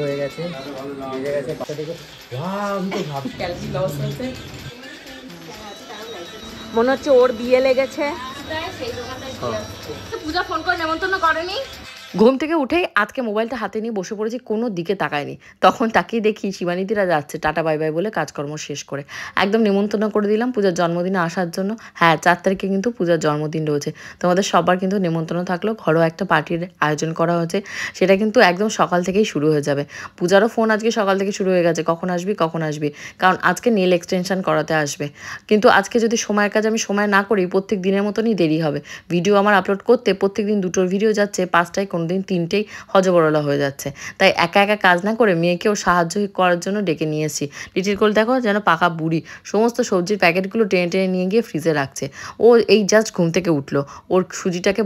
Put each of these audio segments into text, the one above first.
হয়ে গেছে মনে হচ্ছে ওর বিয়ে লেগেছে। পূজা ফোন করে নেমন্তন্ন করেনি। ঘুম থেকে উঠেই আজকে মোবাইলটা হাতে নিয়ে বসে পড়েছি, কোনো দিকে তাকায়নি। তখন তাকিয়ে দেখি শিবানীদিরা যাচ্ছে টাটা বাই বাই বলে কাজকর্ম শেষ করে। একদম নিমন্ত্রণ করে দিলাম পূজার জন্মদিনে আসার জন্য। হ্যাঁ, 4 তারিখে কিন্তু পূজার জন্মদিন রয়েছে। তোমাদের সবার কিন্তু নিমন্ত্রণ থাকলো। ঘরোয়া একটা পার্টির আয়োজন করা হয়েছে, সেটা কিন্তু একদম সকাল থেকেই শুরু হয়ে যাবে। পূজারও ফোন আজকে সকাল থেকে শুরু হয়ে গেছে, কখন আসবি কখন আসবি, কারণ আজকে নেল এক্সটেনশন করাতে আসবে। কিন্তু আজকে যদি সময়ের কাজ আমি সময় না করি, প্রত্যেক দিনের মতনই দেরি হবে। ভিডিও আমার আপলোড করতে প্রত্যেক দিন 2টোর ভিডিও যাচ্ছে, 5টায় কোনোদিন 3টেই হজবরলা হয়ে যাচ্ছে। তাই একা একা কাজ না করে মেয়েকেও সাহায্য করার জন্য ডেকে নিয়ে এসেছি। লিটিল গোল দেখো যেন পাকা বুড়ি, সমস্ত সবজির প্যাকেটগুলো টেনে টেনে নিয়ে গিয়ে ফ্রিজে রাখছে। ও এই জাস্ট ঘুম থেকে উঠলো, ওর সুজিটাকে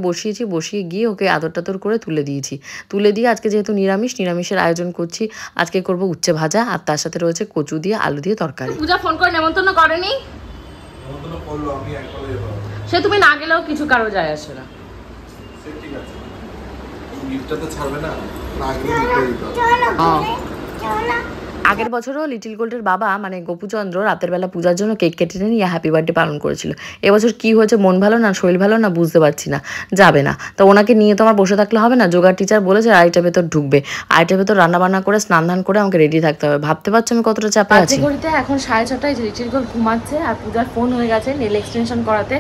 বসিয়ে গিয়ে ওকে আদর টাদর করে তুলে দিয়েছি। তুলে দিয়ে আজকে যেহেতু নিরামিষের আয়োজন করছি, আজকে করব উচ্ছে ভাজা, আর তার সাথে রয়েছে কচু দিয়ে আলু দিয়ে তরকারি। পূজা ফোন করে নেমন্তন্ন করেনি, সে তুমি না গেলেও কিছু কারো যায় আসে না। আগের বছরও লিটিল গোল্ডের বাবা মানে গোপুচন্দ্র রাতের বেলা পূজার জন্য কেক কেটে নিয়ে হ্যাপি বার্থডে পালন করেছিল। এবছর কি হয়েছে, মন ভালো না শরীর ভালো না বুঝতে পারছি না, যাবে না। তো ওনাকে নিয়ে তো আমার বসে থাকলে হবে না। যোগার টিচার বলেছে 2:30টার ভেতর ঢুকবে, 2:30টার ভেতর রান্নাবান্না করে স্নান ধান করে আমাকে রেডি থাকতে হবে। ভাবতে পারছো আমি কতটা চাপে আছি। ঘড়িতে এখন 6:30টায় লিটিল গোল্ড ঘুমাচ্ছে, আর পূজার ফোন হয়ে গেছে নেল এক্সটেনশন করাতে,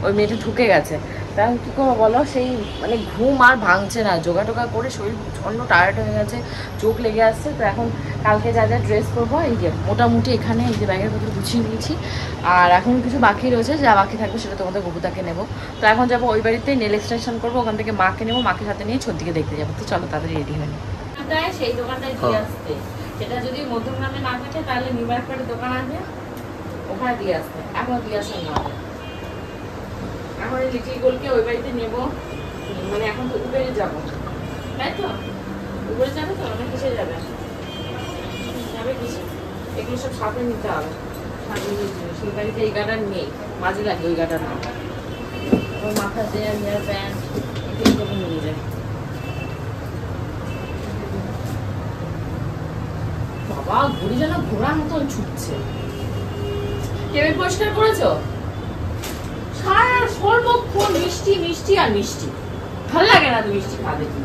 ওই মেয়েটা ঢুকে গেছে। তা কী করবো বলো, সেই মানে ঘুম আর ভাঙছে না, যোগা টোগা করে শরীর প্রচণ্ড টায়ার্ড হয়ে গেছে, চোখ লেগে আসছে। তো এখন কালকে যা যা ড্রেস করবো এই যে মোটামুটি এখানে এই যে ব্যাগের মধ্যে গুছিয়ে নিয়েছি। আর এখন কিছু বাকি রয়েছে, যা বাকি থাকবে সেটা তোমাদের গবুতাকে নেবো। তো এখন যাবো ওই বাড়িতেই নেল এক্সটেনশন করবো, ওখান থেকে মাকে নেবো, মাকে সাথে নিয়ে ছদ্দিকে দেখতে যাবো। তো চলো তাড়াতাড়ি রেডি হয়ে সেই দোকানটায় দিয়ে আসতে, সেটা যদি মধ্যমগ্রামে না থাকে তাহলে নিউমার্কেটের দোকান আছে, ওখানে দিয়ে আসতে। এখন দিয়ে আসেন না, এখন লিটিল গোলকে ওই বাড়িতে নেবো, মানে এখন তো উবেরে যাবো, তাই তো উবেরে যাবে তো, অনেক কিসে যাবে কিসে, এগুলো সব সাথে নিতে হবে। সেই বাড়িতে এই গার্ডার নেই, মাঝে লাগে ওই গার্ডার নেই, ওর মাথা দিয়ে হেয়ার ব্যান্ড এগুলো নিয়ে যায়। বাবা ঘুড়ি যেন ঘোড়ার মতন ছুটছে। টেবিল পরিষ্কার করেছো? সারা সর্বক্ষণ মিষ্টি মিষ্টি আর মিষ্টি, ভালো লাগে না তো মিষ্টি খাবে? কি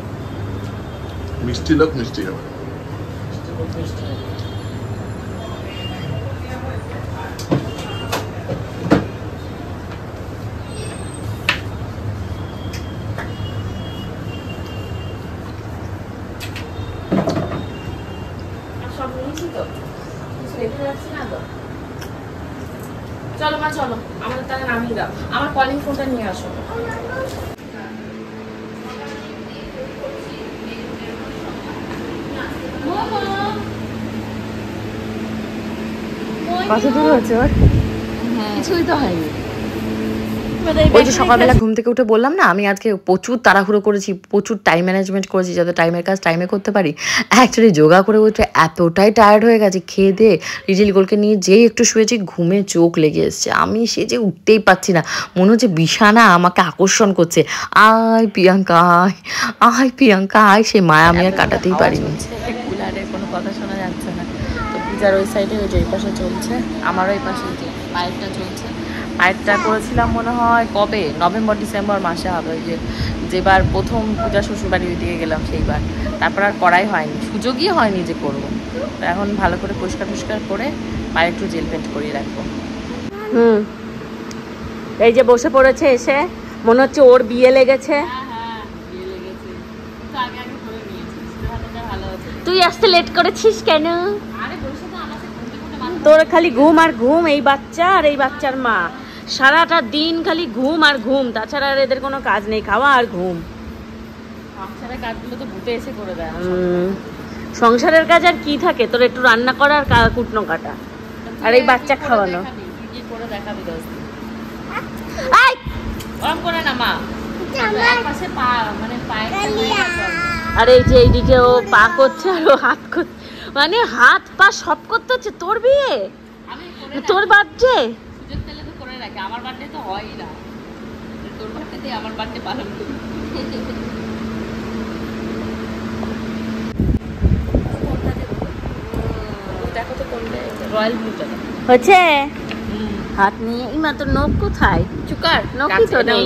মিষ্টি লোক মিষ্টি হবে, মিষ্টি সব নিয়েছি তো, রেখে যাচ্ছি না তো। চলো মা চলো, আমাদের তাকে নামিয়ে দাও, আমার কলিং ফোনটা নিয়ে আসো। কত দূর হচ্ছে ওর? কিছুই তো হয়নি। ওই যে সকালবেলা ঘুম থেকে উঠে বললাম না, আমি আজকে প্রচুর তাড়াহুড়ো করেছি, প্রচুর টাইম ম্যানেজমেন্ট করেছি যাতে টাইমের কাজ টাইমে করতে পারি। অ্যাকচুয়ালি যোগা করে উঠে এতটাই টায়ার্ড হয়ে গেছে, খেয়ে দিয়ে লিটিল গোলকে নিয়ে যেই একটু শুয়েছি ঘুমে চোখ লেগে এসছে। আমি সে যে উঠতেই পারছি না, মনে হচ্ছে বিছানা আমাকে আকর্ষণ করছে। আয় প্রিয়াঙ্কা আয়, আয় প্রিয়াঙ্কা আয়, সে মায়া আমি আর কাটাতেই পারিনি। কুলারের কোনো কথা শোনা যাচ্ছে না। তো পূজার ওই সাইডে ওই যে এই পাশে চলছে, আমার ওই পাশে যে পাইপটা চলছে। পাইপটা করেছিলাম মনে হয় কবে, নভেম্বর ডিসেম্বর মাসে হবে, ওই যেবার প্রথম পূজা শ্বশুরবাড়ি দিয়ে গেলাম সেইবার। তারপর আর করাই হয়নি, সুযোগই হয়নি যে করবো। তো এখন ভালো করে পরিষ্কার করে পায়ে একটু জেল পেন্ট করিয়ে রাখবো। এই যে বসে পড়েছে এসে, মনে হচ্ছে ওর বিয়ে লেগেছে। তুই আসতে লেট করেছিস কেন? তোর খালি ঘুম আর ঘুম, এই বাচ্চা আর এই বাচ্চার মা সারাটা দিন খালি ঘুম আর ঘুম, তাছাড়া আর এদের কোনো কাজ নেই, খাওয়া আর ঘুম। সংসারের কাজগুলো তো ভূতে এসে করে দেয়। সংসারের কাজ আর কি থাকে, তোর একটু রান্না করা আর কুটনো কাটা, আর এই বাচ্চা খাওয়ানো। আর এই যে এইদিকে ও পা করছে আর ও হাত করছে, মানে হাত পা সব করতে হচ্ছে। তোর বিয়ে, তোর বার্থডে, আমার বার্থডে তো হয়ই না, তোর বার্থডে আমার বার্থডে পালন করি। দেখো তো কোনটা রয়্যাল ব্লুটা হচ্ছে হাত নিয়ে ইমা তোর নখ কোথায় চুকার নখই তো নেই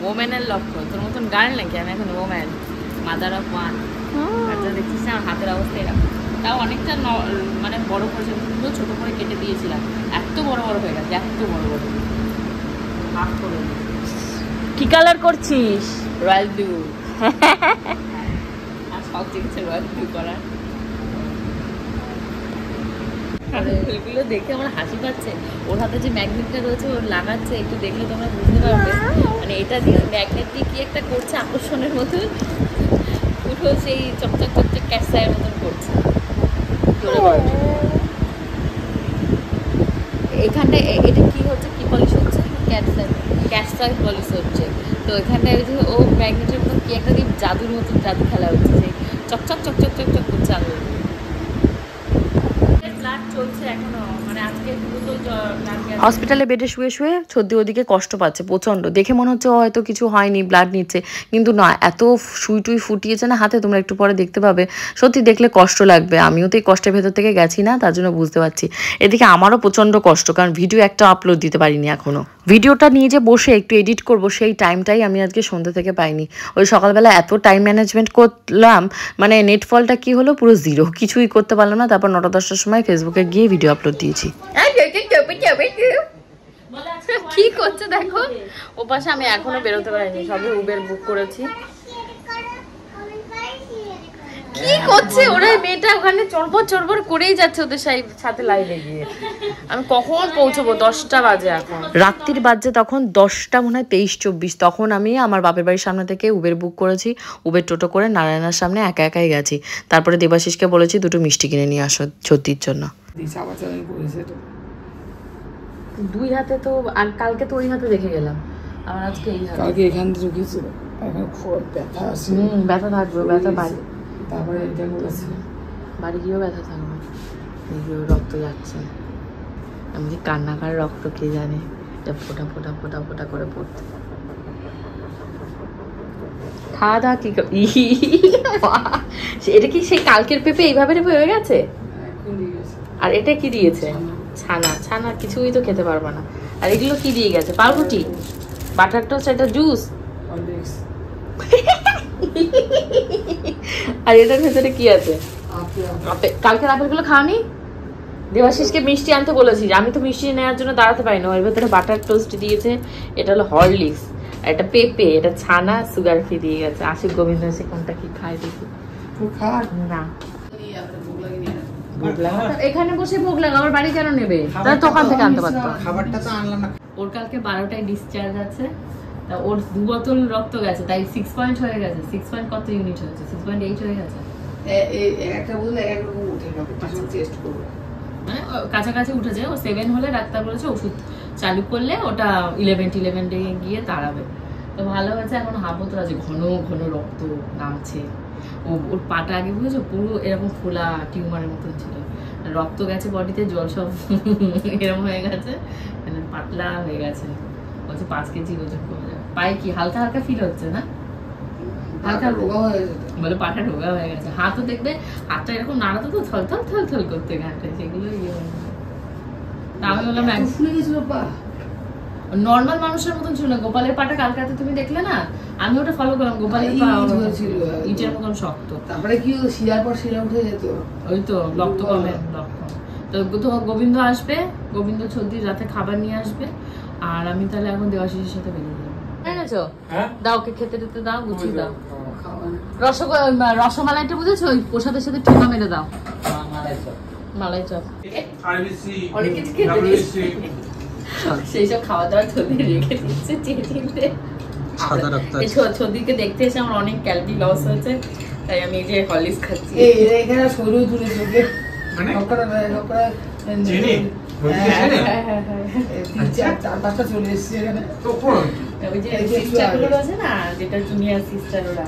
ওম্যানের লক্ষ্য তোর মতন গার্ল নাকি আমি এখন ওম্যান মাদার অফ ওয়ান দেখছিস না হাতের অবস্থা এরকম তাও অনেকটা মানে বড় করেছে পুরো ছোট করে কেটে দিয়েছিলাম এত বড় বড় হয়ে গেছে এত বড় বড় হাফ করে কি কালার করছিস রয়্যাল ব্লু আর সব দেখছে রয়্যাল ব্লু করার ফুলগুলো দেখে আমার হাসি পাচ্ছে ওর হাতে যে ম্যাগনেটটা রয়েছে ওর লাগাচ্ছে একটু দেখলে তোমরা বুঝতে পারবে মানে এটা দিয়ে ম্যাগনেট দিয়ে কি একটা করছে আকর্ষণের মতন পুরো সেই চকচক চকচক ক্যাসায়ের মতন করছে এখানটায় এটা কি হচ্ছে কি পলিশ হচ্ছে ক্যাসার পলিশ হচ্ছে তো এখানটায় ওই যে ও ম্যাগনেটের মতন কি একটা জাদুর মতন জাদু খেলা হচ্ছে সেই চকচক চকচক চকচক করছে আলো হসপিটালে বেডে শুয়ে শুয়ে সর্দি ওদিকে কষ্ট পাচ্ছে প্রচন্ড দেখে মনে হচ্ছে হয়তো কিছু হয়নি ব্লাড নিচ্ছে কিন্তু না এত সুই টুই ফুটিয়েছে না হাতে তোমরা একটু পরে দেখতে পাবে সত্যি দেখলে কষ্ট লাগবে আমিও তো এই কষ্টের ভেতর থেকে গেছি না তার জন্য বুঝতে পারছি এদিকে আমারও প্রচন্ড কষ্ট কারণ ভিডিও একটা আপলোড দিতে পারিনি এখনো ভিডিওটা নিয়ে যে বসে একটু এডিট করব সেই টাইমটাই আমি আজকে সন্ধ্যা থেকে পাইনি ওই সকালবেলা এত টাইম ম্যানেজমেন্ট করলাম মানে নেটফলটা কি হলো পুরো জিরো কিছুই করতে পারলাম না তারপর 9টা-10টার সময় ফেসবুকে গিয়ে ভিডিও আপলোড দিয়েছি কি করছে দেখো ও পাশে আমি এখনো বেরোতে পারিনি সবে উবের বুক করেছি কি করছে ওরা মেয়েটা ওখানে চড়বড় করেই যাচ্ছে ওদের সাথে লাইভে গিয়ে আমি কখন পৌঁছবো 10টা বাজে এখন রাত্রির বাজে তখন 10টা মনে হয় 23-24 তখন আমি আমার বাপের বাড়ির সামনে থেকে উবের বুক করেছি উবের টোটো করে নারায়ণার সামনে একা একাই গেছি তারপরে দেবাশিসকে বলেছি দুটো মিষ্টি কিনে নিয়ে আসো সত্যির জন্য দুই হাতে তো আর কালকে তো ওই হাতে দেখে গেলাম আর আজকে এই হাতে কালকে এখান থেকে ঢুকেছিল এখন খুব ব্যথা আছে ব্যথা থাকবে ব্যথা বাড়ি তারপরে এটা বলেছে বাড়ি গিয়েও ব্যথা থাকবে এইগুলো রক্ত যাচ্ছে আমি যে কান্নাকার রক্ত কে জানে এটা ফোটা ফোটা ফোটা ফোটা করে পড়তে খাওয়া দাওয়া কি এটা কি সেই কালকের পেঁপে এইভাবে হয়ে গেছে আর এটা কি দিয়েছে ছানা ছানা কিছুই তো খেতে পারবে না আর এগুলো কি দিয়ে গেছে পাউরুটি বাটার টোস্ট এটা জুস আর এটার ভেতরে কি আছে কালকের আপেলগুলো খাওনি দেবাশিসকে মিষ্টি আনতে বলেছি আমি তো মিষ্টি নেওয়ার জন্য দাঁড়াতে পারি না এর ভেতরে বাটার টোস্ট দিয়েছে এটা হলো হরলিক্স এটা পেঁপে এটা ছানা সুগার ফ্রি দিয়ে গেছে আশিক গোবিন্দ এসে কোনটা কি খায় দেখি না এখানে বসে ভোগ লাগা আমার বাড়ি কেন নেবে তাহলে দোকান থেকে আনতে পারতো খাবারটা তো আনলাম না ওর কালকে 12টায় ডিসচার্জ আছে তা ওর 2 বোতল রক্ত গেছে তাই 6 পয়েন্ট হয়ে গেছে 6 পয়েন্ট কত ইউনিট হয়েছে 6.8 হয়ে গেছে একটা বললে এক রকম উঠে যাবে তখন টেস্ট করব মানে কাছাকাছি উঠেছে ও 7 হলে ডাক্তার বলেছে ওষুধ চালু করলে ওটা 11 ডে গিয়ে দাঁড়াবে তো ভালো হয়েছে এখন হাবত আছে ঘন ঘন রক্ত নামছে ওর পাটা আগে বুঝেছো পুরো এরকম ফোলা টিউমারের মতন ছিল রক্ত গেছে বডিতে জল সব এরকম হয়ে গেছে মানে পাতলা হয়ে গেছে বলছে 5 কেজি ওজন কমে যাবে পায়ে কি হালকা হালকা ফিল হচ্ছে না হালকা রোগা হয়ে গেছে বলে পাটা রোগা হয়ে গেছে হাতও দেখবে হাতটা এরকম নাড়াতো তো থল থল থল থল করতে ঘাটে সেগুলো ইয়ে হয়ে গেছে আমি বললাম ফুলে গেছিল পা নর্মাল মানুষের মতন ছিল না গোপালের পাটা কালকাতে তুমি দেখলে না আমি ওটা ফলো করলাম গোপালের পা ছিল ইটের মতন শক্ত তারপরে কি শিরার পর শিরা উঠে যেত ওই তো রক্ত কমে লক্ষণ তো গোবিন্দ আসবে গোবিন্দ ছদ্দির রাতে খাবার নিয়ে আসবে আর আমি তাহলে এখন দেবাশিসের সাথে বেরিয়ে যাবো বুঝেছো দাও ওকে খেতে টেতে দাও গুছিয়ে দাও রসমালাইটা বুঝেছো ওই প্রসাদের সাথে ঠোঙা মেরে দাও মালাই চপ অনেক কিছু খেতে দিয়েছি সেই সব খাওয়া দাওয়া ছবি রেখে দিচ্ছে চিনতে ছদিকে দেখতে এসে আমার অনেক ক্যালোরি লস হয়েছে তাই আমি যে হরলিক্স খাচ্ছি এখানে শরীর তুলে চোখে চলে এসছে এখানে ওই যে সিস্টারগুলো আছে না যেটা জুনিয়র সিস্টার ওরা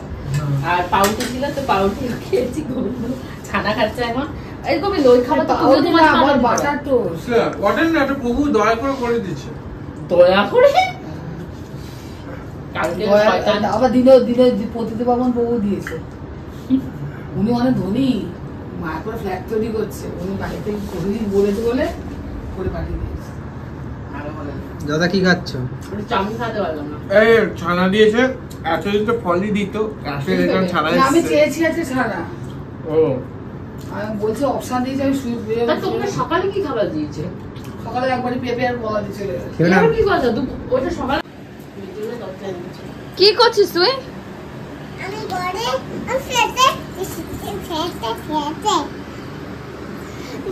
আর পাউরুটি ছিল তো পাউরুটি খেয়েছি গোবিন্দ ছানা খাচ্ছে এখন এই গোবিন্দ ওই খাবার তো আমার বাটার টোস্ট ওয়াটার না প্রভু দয়া করে দিচ্ছে দয়া করে কালকে আবার দিনে দিনে পতিত পাবন বউ দিয়েছে। উনি অনেক ধনী, মা করে ফ্ল্যাট তৈরি করছে, উনি বাড়িতে কোনোদিন বলেছে বলে করে পাঠিয়ে দিয়েছে। দাদা কি খাচ্ছ? চাউমিন খাওয়াতে পারলাম না। এই ছানা দিয়েছে, এতদিন তো ফলই দিত, আসলে এখন ছানা আমি দিচ্ছে। চেয়েছি আছে ছাড়া, ও আমি বলছি অপশন দিয়েছে, আমি শুয়ে তা তোমরা সকালে কি খাবার দিয়েছে? সকালে একবারই পেঁপে আর কলা দিয়ে চলে গেছে। খেয়ে নাও। এবার কি কথা ওটা সকালে কি করছিস তুই? আমি ঘরে ফেটে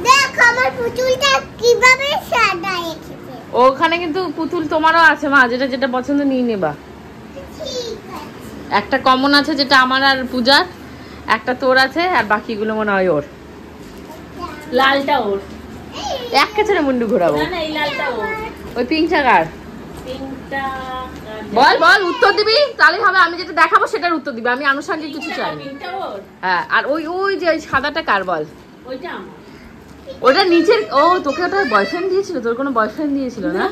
দেখ আমার পুতুলটা কিভাবে সাদা রেখেছে। ওখানে কিন্তু পুতুল তোমারও আছে মা, যেটা যেটা পছন্দ নিয়ে নেবা। ঠিক আছে, একটা কমন আছে যেটা আমার আর পূজার, একটা তোর আছে, আর বাকিগুলো মনে হয় ওর। লালটা ওর, এক কেছাড়ে মুন্ডু ঘোরাবো। না না এই লালটা ওর, ওই পিঙ্কটা কার? পিঙ্কটা বল বল, উত্তর দিবি তাহলেই হবে। আমি যেটা দেখাবো সেটার উত্তর দিবি, আমি আনুষঙ্গিক কিছু চাই না। পিঙ্কটা ওর, হ্যাঁ, আর ওই ওই যে ওই সাদাটা কার বল? ওইটা আমার। ওটা নিচের, ও তোকে ওটা বয়ফ্রেন্ড দিয়েছিল? তোর কোনো বয়ফ্রেন্ড দিয়েছিল না?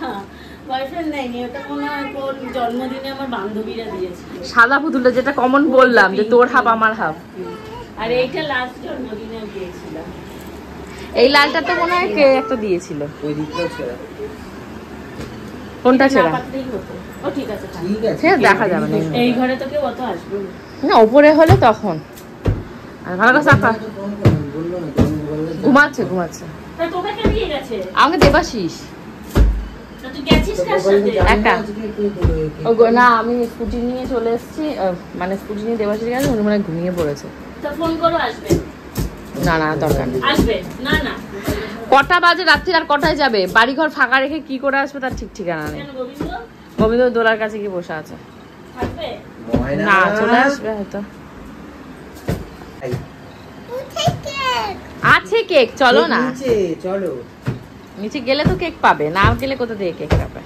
বয়ফ্রেন্ড নেয়নি, ওটা মনে হয় কোন জন্মদিনে আমার বান্ধবীরা দিয়েছিল। সাদা পুতুলটা যেটা কমন বললাম, যে তোর হাফ আমার হাফ। আর এইটা লাস্ট জন্মদিনে দিয়েছিলাম। এই লালটা তো মনে হয় কে একটা দিয়েছিল। ওই দিকটাও ছেড়া। কোনটা ছেড়া? না পাতলেই হতো। ও ঠিক আছে থাক। ঠিক আছে। সে দেখা যাবে না। এই ঘরে তো কেউ অত আসবে না। না, ওপরে হলে তখন। আর ভালো করে চাকা। বললো না তুমি বললে ঘুমাচ্ছে ঘুমাচ্ছে। তা তোকে কে দিয়ে গেছে? আমাকে দেবাশিস। তা তুই গেছিস কার সাথে? একা। ও গো, না আমি স্কুটি নিয়ে চলে এসেছি, মানে স্কুটি নিয়ে দেবাশিস গেছে, উনি মানে ঘুমিয়ে পড়েছে। তা ফোন করো, আসবে। না না, দরকার নেই। আসবে না না। কটা বাজে রাত্রি, আর কটায় যাবে? বাড়িঘর ফাঁকা রেখে কি করে আসবে তার ঠিক ঠিকানা নেই। কেন গোবিন্দ গোবিন্দ দোলার কাছে গিয়ে বসে আছে। থাকবে? না, চলে আসবে হয়তো। কোথায় কেক? আছে কেক, চলো না। নিচে চলো। নিচে গেলে তো কেক পাবে, না গেলে কোথা থেকে কেক পাবে?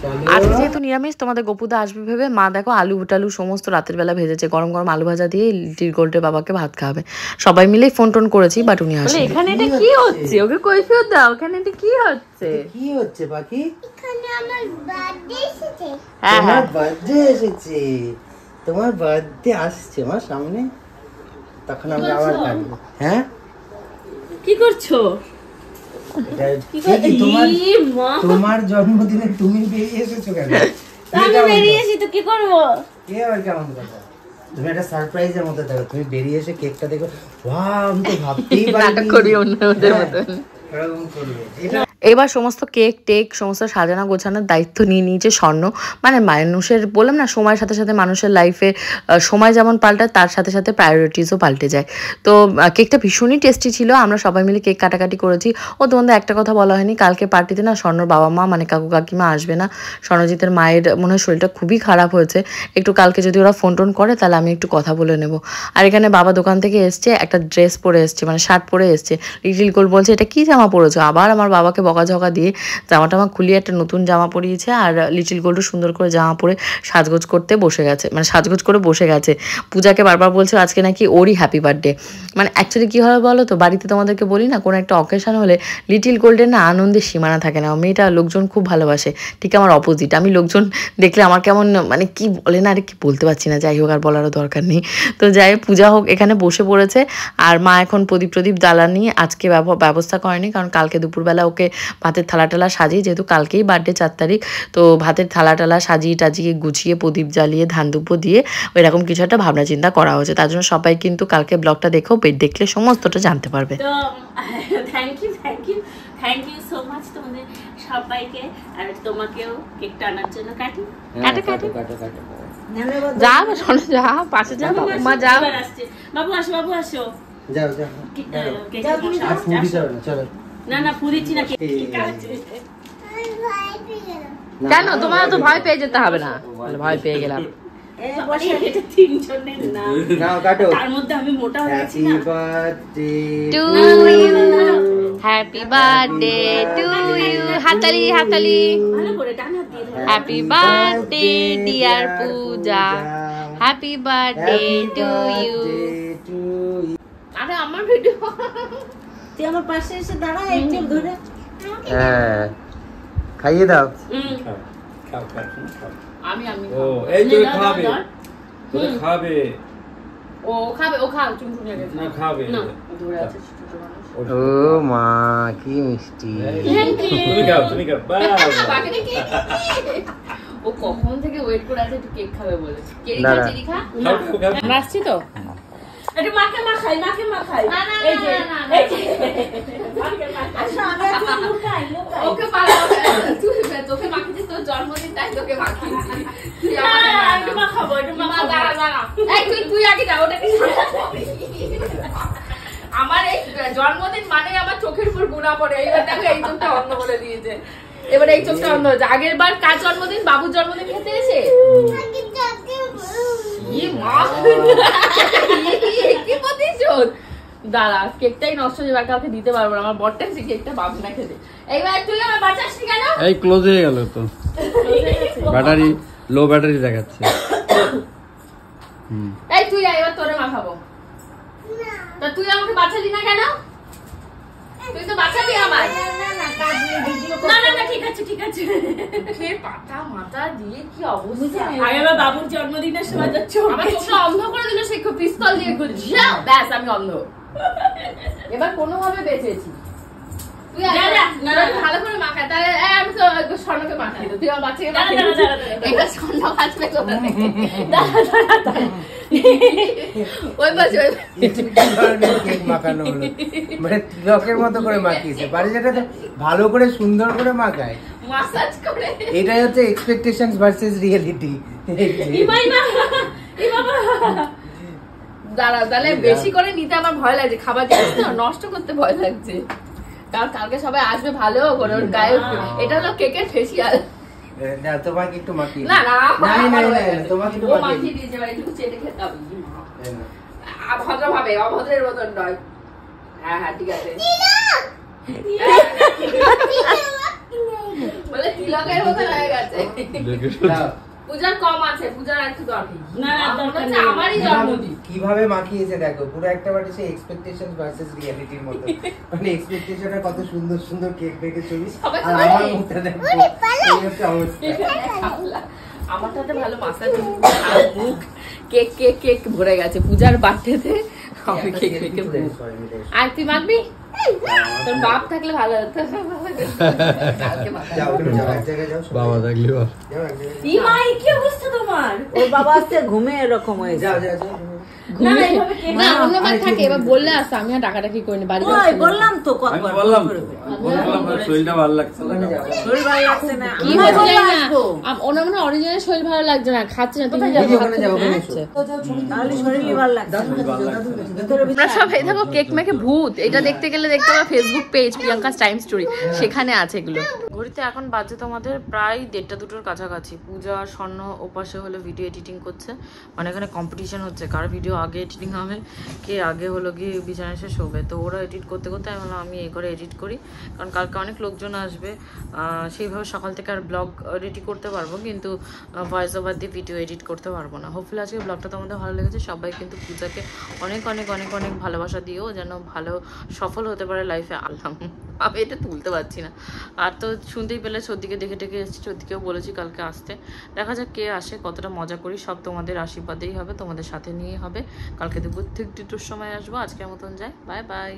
চলো। আজকে যেহেতু নিরামিষ, তোমাদের গপুদা আসবে ভেবে মা দেখো আলু টালু সমস্ত রাতের বেলা ভেজেছে, গরম গরম আলু ভাজা দিয়ে লিটিল গোল্ডের বাবাকে ভাত খাওয়াবে। সবাই মিলে ফোন টোন করেছি, বাট উনি আসেন। এখানে এটা কি হচ্ছে? ওকে কৈফিয়ত দাও, এখানে এটা কি হচ্ছে? কি হচ্ছে বাকি? এখানে আমার বার্থডে এসেছে। হ্যাঁ তোমার হ্যাঁ, বার্থডে এসেছে। তোমার বার্থডে আসছে আমার সামনে, তখন আমরা আবার কাটবো। হ্যাঁ, কি করছো? এটা কি এ কি তোমার ই মা, তোমার জন্মদিনে তুমি বেরিয়ে এসেছো কেন? তা আমি বেরিয়েছি তো কি করবো? কে আবার কেমন কথা? তুমি একটা সারপ্রাইজের মধ্যে দেখো, তুমি বেরিয়ে এসে কেকটা দেখো, ওয়াও, আমি তো ভাবতেই পারিনি। নাটক করি অন্যদের মতন। এরকম করবে। এটা এবার সমস্ত কেক টেক সমস্ত সাজানো গোছানোর দায়িত্ব নিয়ে নিয়েছে স্বর্ণ। মানে মানুষের, বললাম না, সময়ের সাথে সাথে মানুষের লাইফে সময় যেমন পাল্টায়, তার সাথে সাথে প্রায়োরিটিসও পাল্টে যায়। তো কেকটা ভীষণই টেস্টি ছিল, আমরা সবাই মিলে কেক কাটাকাটি করেছি। ও তোমাদের একটা কথা বলা হয়নি, কালকে পার্টিতে না স্বর্ণর বাবা মা মানে কাকু কাকিমা আসবে না। স্বর্ণজিতের মায়ের মনে হয় শরীরটা খুবই খারাপ হয়েছে, একটু কালকে যদি ওরা ফোন টোন করে তাহলে আমি একটু কথা বলে নেব। আর এখানে বাবা দোকান থেকে এসছে, একটা ড্রেস পরে এসছে, মানে শার্ট পরে এসছে। লিটিল গোল্ড বলছে এটা কি জামা পরেছো? আবার আমার বাবাকে বকাঝকা দিয়ে জামাটা আমার খুলিয়ে একটা নতুন জামা পরিয়েছে। আর লিটিল গোল্ডও সুন্দর করে জামা পরে সাজগোজ করতে বসে গেছে, মানে সাজগোজ করে বসে গেছে। পূজাকে বারবার বলছে আজকে নাকি ওরই হ্যাপি বার্থডে। মানে অ্যাকচুয়ালি কী হবে বলো তো, বাড়িতে তোমাদেরকে বলি না, কোনো একটা অকেশন হলে লিটিল গোল্ডের না আনন্দের সীমানা থাকে না। মেয়েটা লোকজন খুব ভালোবাসে, ঠিক আমার অপোজিট। আমি লোকজন দেখলে আমার কেমন মানে কি বলে না, আরে কি বলতে পারছি না, যাই হোক আর বলারও দরকার নেই। তো যাই হোক, পূজা হোক এখানে বসে পড়েছে। আর মা এখন প্রদীপ জ্বালানি আজকে ব্যবস্থা করেনি, কারণ কালকে দুপুরবেলা ওকে ভাতের থালা টালা সাজিয়ে, যেহেতু কালকেই বার্থডে 4 তারিখ, তো ভাতের থালা টালা সাজিয়ে টাজিয়ে গুছিয়ে প্রদীপ জ্বালিয়ে ধান দুপো দিয়ে এরকম কিছু একটা ভাবনা চিন্তা করা হয়েছে। তার জন্য সবাই কিন্তু কালকে ব্লগটা দেখো, দেখলে সমস্তটা জানতে পারবে। তো থ্যাংক ইউ সো মাচ তোমাদের সবাইকে, আর তোমাকেও কেকটা আনার জন্য। কাটি কাটো কাটো কাটো কাটো। যা শোনো, যা পাশে যা, মা যাও। এবার আসছে, বাবু আসো, বাবু আসো। যাও যাও। কেক আর ফুল দিতে হবে না, চলো। না না ফু দিচ্ছি না, কেক আছে। আমি ভয় পেয়ে গেলাম। কেন তোমার তো ভয় পেয়ে যেতে হবে না? ভয় পেয়ে গেলাম। এটা তিনজনের না, নাও কাটো। তার মধ্যে আমি মোটা হয়ে গেছি হ্যাপি না। Birthday to you, happy birthday to you. হাততালি হাততালি। ভালো করে ডান হাত দিয়ে ধরো। Happy birthday dear Puja, happy birthday to you. আরে আমার ভিডিও, তুই আমার পাশে এসে দাঁড়া, একটু ধরে। হ্যাঁ, খাইয়ে দাও। হুম। খাও খাও খাও। আমি ও এই তো খাবে তোরে খাবে ও খাবে ও খাও চুমচুমি আগে না খাবে না দূরে আছে ছোট মানুষ ও মা কি মিষ্টি। তুমি খাও বাকি কি ও কখন থেকে ওয়েট করে আছে একটু কেক খাবে বলে কেক দাঁড়া। চিনি খা আমরা আসছি তো একটু মাকে মাখাই এই যে এই যে আচ্ছা আমি একটু লুকাই ওকে পাগল তুই তোকে মাখিছিস তোর জন্মদিন তাই তোকে মাখিয়েছি তুই একটু মাখাবো দাঁড়া এই তুই আগে যা ওটাকে আমার এই জন্মদিন মানে আমার চোখের উপর গুণা পড়ে এইবার দেখো এই চোখটা অন্ধ করে দিয়েছে এবার এই চোখটা অন্ধ হয়েছে আগের বার কার জন্মদিন বাবুর জন্মদিন খেতে এসে কি প্রতিশোধ দাঁড়া কেকটাই নষ্ট হয়ে যাবে কাউকে দিতে পারবো না আমার বরটা সে কেকটা বাবু না খেতে এইবার তুই আমার বাঁচাসনি কেন এই ক্লোজ হয়ে গেল তো ব্যাটারি লো ব্যাটারি দেখাচ্ছে এই তুই এবার তোরে মাখাবো তা তুই আমাকে বাঁচালি না কেন তুই তো বাঁচাবি আমার না ঠিক আছে সে পাতা মাথা দিয়ে কি অবস্থা আগে বাবুর জন্মদিনের সময় যাচ্ছ আমার চোখটা অন্ধ করে দিল সে পিস্তল দিয়ে ব্যাস আমি অন্ধ এবার কোনোভাবে বেঁচেছি তুই ভালো করে মাখা তাহলে আমি তো স্বর্ণকে মাখিয়ে দেবো তুই আমার বাচ্চাকে এটা স্বর্ণ কাটবে কোথা থেকে ওই বাচ্চা কেক মাখানো হলো মানে তিলকের মতো করে মাখিয়েছে বাড়ি যেটা ভালো করে সুন্দর করে মাখায় মাসাজ করে এটাই হচ্ছে এক্সপেকটেশনস ভার্সেস রিয়েলিটি। দাঁড়া তাহলে বেশি করে নিতে আমার ভয় লাগছে খাবার জিনিস না নষ্ট করতে ভয় লাগছে কারণ কালকে সবাই আসবে ভালো করে ওর গায়ে এটা হলো কেকের ফেসিয়াল তোমাকে একটু মাখিয়ে না না তোমাকে একটু মাখিয়ে দিয়েছে এবার একটু চেটে খেতে হবে ভদ্র ভাবে অভদ্রের মতন নয় হ্যাঁ ঠিক আছে বলে তিলকের মতন হয়ে গেছে পূজার কম আছে পূজার একটু দরকার না আমারই জন্মদিন কিভাবে মাখিয়েছে দেখো পুরো একটা বাড়ি সেই এক্সপেকটেশনস ভার্সেস রিয়েলিটির মতো মানে এক্সপেকটেশনে কত সুন্দর সুন্দর কেক বেকে চলি আর আমার মুখটা দেখো এই হচ্ছে অবস্থা আমারটাতে ভালো মাসাজ মুখ কেক কেক কেক ভরে গেছে পূজার বার্থডেতে আমি কেক কেক আর তুই মাখবি তোর বাপ থাকলে ভালো হতো বাবা থাকলে কি অবস্থা তোমার ওর বাবা আসতে ঘুমে এরকম হয়ে যাও না অন্যবার থাকে এবার বললে আসতো আমি আর ডাকাডাকি করিনি বাড়ি বললাম তো আমি বললাম শরীরটা ভালো লাগছে শরীর ভালো লাগছে না কি হয়েছে জানি না ওনার মনে অরিজিনাল শরীর ভালো লাগছে না খাচ্ছে না তুমি তাহলে শরীরই ভালো লাগছে আমরা সবাই দেখো কেক মেখে ভূত এটা দেখতে গেলে দেখতে পাবো Facebook page Priyanka's time story সেখানে আছে এগুলো। ঘড়িতে এখন বাজে তোমাদের প্রায় 1:30-2টোর কাছাকাছি। পূজা স্বর্ণ ওপাশে হলো ভিডিও এডিটিং করছে মানে এখানে কম্পিটিশন হচ্ছে কার ভিডিও আগে এডিটিং হবে কে আগে হলো গিয়ে বিছানায় এসে শোবে। তো ওরা এডিট করতে করতে আমি বললাম আমি এই করে এডিট করি কারণ কালকে অনেক লোকজন আসবে সেইভাবে সকাল থেকে আর ব্লগ এডিট করতে পারবো কিন্তু ভয়েস ওভার দিয়ে ভিডিও এডিট করতে পারবো না। হোপফুলি আজকে ব্লগটা তোমাদের ভালো লেগেছে। সবাই কিন্তু পূজাকে অনেক অনেক অনেক অনেক ভালোবাসা দিও যেন ভালো সফল হতে পারে লাইফে। আল্লাহ আমি এটা তুলতে পারছি না। আর তো শুনতেই পেলে সর্দিকে দেখে টেকে এসেছি, সর্দিকেও বলেছি কালকে আসতে। দেখা যাক কে আসে কতটা মজা করি সব তোমাদের আশীর্বাদেই হবে, তোমাদের সাথে নিয়ে হবে। কালকে দুপুর ঠিক 2টোর সময় আসবো। আজকের মতন যাই, বাই বাই।